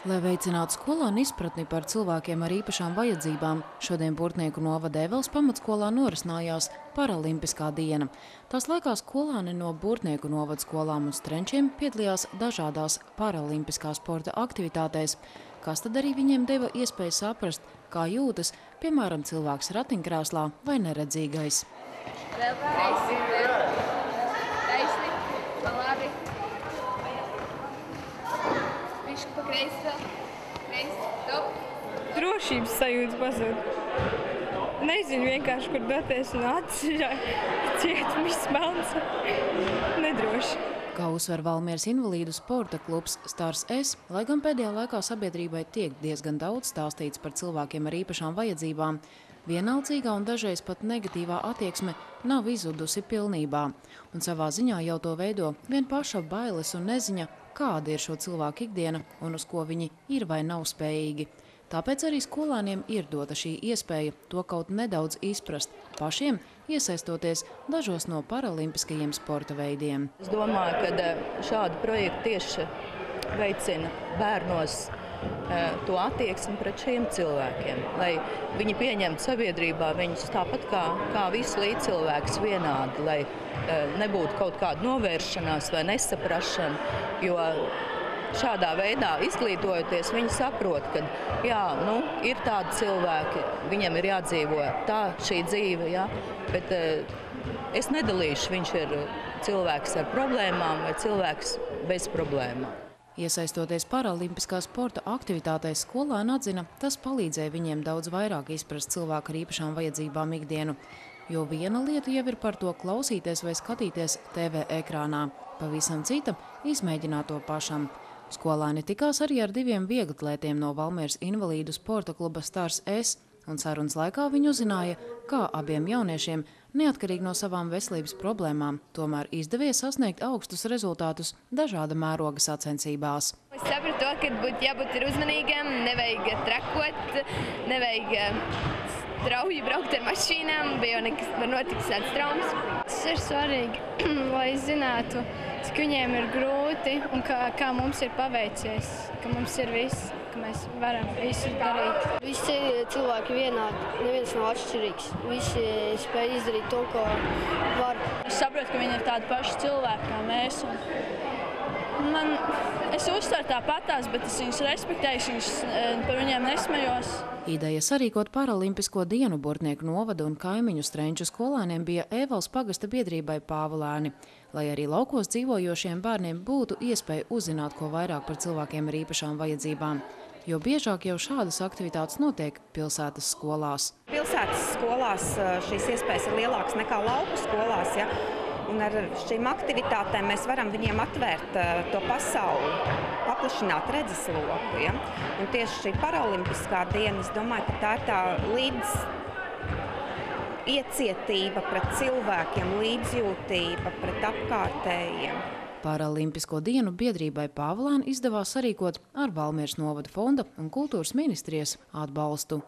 Lai veicinātu skolānu izpratni par cilvēkiem ar īpašām vajadzībām, šodien Burtnieku novada Ēveles pamatskolā norisinājās Paralimpiskā diena. Tās laikā skolāni no Burtnieku novada skolām un Strenčiem piedalījās dažādās paralimpiskā sporta aktivitātēs, kas tad arī viņiem deva iespēju saprast, kā jūtas, piemēram, cilvēks ratiņkrēslā vai neredzīgais. Vēl kreisi, taisni, labi. Višku pa kreisi vēl. Kreisi, top. Drošības sajūtas pazūd. Nezinu vienkārši, kur doties un acis ciet, viss melns. Nedroši. Kā uzsver Valmieras invalīdu sporta klubs Stars S, lai gan pēdējā laikā sabiedrībai tiek diezgan daudz stāstīts par cilvēkiem ar īpašām vajadzībām, vienalcīgā un dažreiz pat negatīvā attieksme nav izzudusi pilnībā. Un savā ziņā jau to veido vien paša bailes un neziņa, kāda ir šo cilvēku ikdiena un uz ko viņi ir vai nav spējīgi. Tāpēc arī skolāniem ir dota šī iespēja to kaut nedaudz izprast, pašiem iesaistoties dažos no paralimpiskajiem sporta veidiem. Es domāju, ka šādi projekti tieši veicina bērnos to attieksmi pret šiem cilvēkiem, lai viņi pieņemtu sabiedrībā viņus tāpat kā visi līdzcilvēks vienādi, lai nebūtu kaut kāda novēršanās vai nesaprašana, jo šādā veidā izglītojoties, viņi saprot, ka jā, ir tādi cilvēki, viņam ir jādzīvo tā šī dzīve, jā, bet es nedalīšu, viņš ir cilvēks ar problēmām vai cilvēks bez problēmām. Iesaistoties paralimpiskā sporta aktivitātēs, skolāni atzina, tas palīdzēja viņiem daudz vairāk izprast cilvēku ar īpašām vajadzībām ikdienu, jo viena lieta jau ir par to klausīties vai skatīties TV ekrānā, pavisam cita izmēģināt to pašam. Skolāni tikās arī ar diviem vieglatlētiem no Valmieras invalīdu sporta kluba Stars S, un sarunas laikā viņi uzzināja, kā abiem jauniešiem, neatkarīgi no savām veselības problēmām, tomēr izdevies sasniegt augstus rezultātus dažāda mēroga sacensībās. Es sapratu to, ka būtu jābūt uzmanīgam, nevajag trakot, nevajag strauji braukt ar mašīnām, bija jau nekas var notikt tāds traumas. Tas ir svarīgi, lai zinātu, cik viņiem ir grūti un kā mums ir paveicies, ka mums ir viss, ka mēs varam visu darīt. Visi cilvēki vienādi, neviens nav atšķirīgs. Visi spēj izdarīt to, ko var. Es saprotu, ka viņi ir tādi paši cilvēki kā mēs. Es uztveru tāpatās, bet es viņus respektēju, par viņiem nesmējos. Ideja sarīkot Paralimpisko dienu Burtnieku novada un kaimiņu Strenču skolāniem bija Ēveles pagasta biedrībai Pāvilēni, lai arī laukos dzīvojošiem bērniem būtu iespēja uzzināt ko vairāk par cilvēkiem ar īpašām vajadzībām, jo biežāk jau šādas aktivitātes notiek pilsētas skolās. Pilsētas skolās šīs iespējas ir lielākas nekā lauku skolās, ja? Un ar šīm aktivitātēm mēs varam viņiem atvērt to pasauli, paplašināt redzesloku. Ja? Un tieši šī paralimpiskā diena, es domāju, ka tā ir tā līdz iecietība pret cilvēkiem, līdzjūtība pret apkārtējiem. Paralimpisko dienu biedrībai Pāvilēni izdevās sarīkot ar Valmieras novada fonda un kultūras ministrijas atbalstu.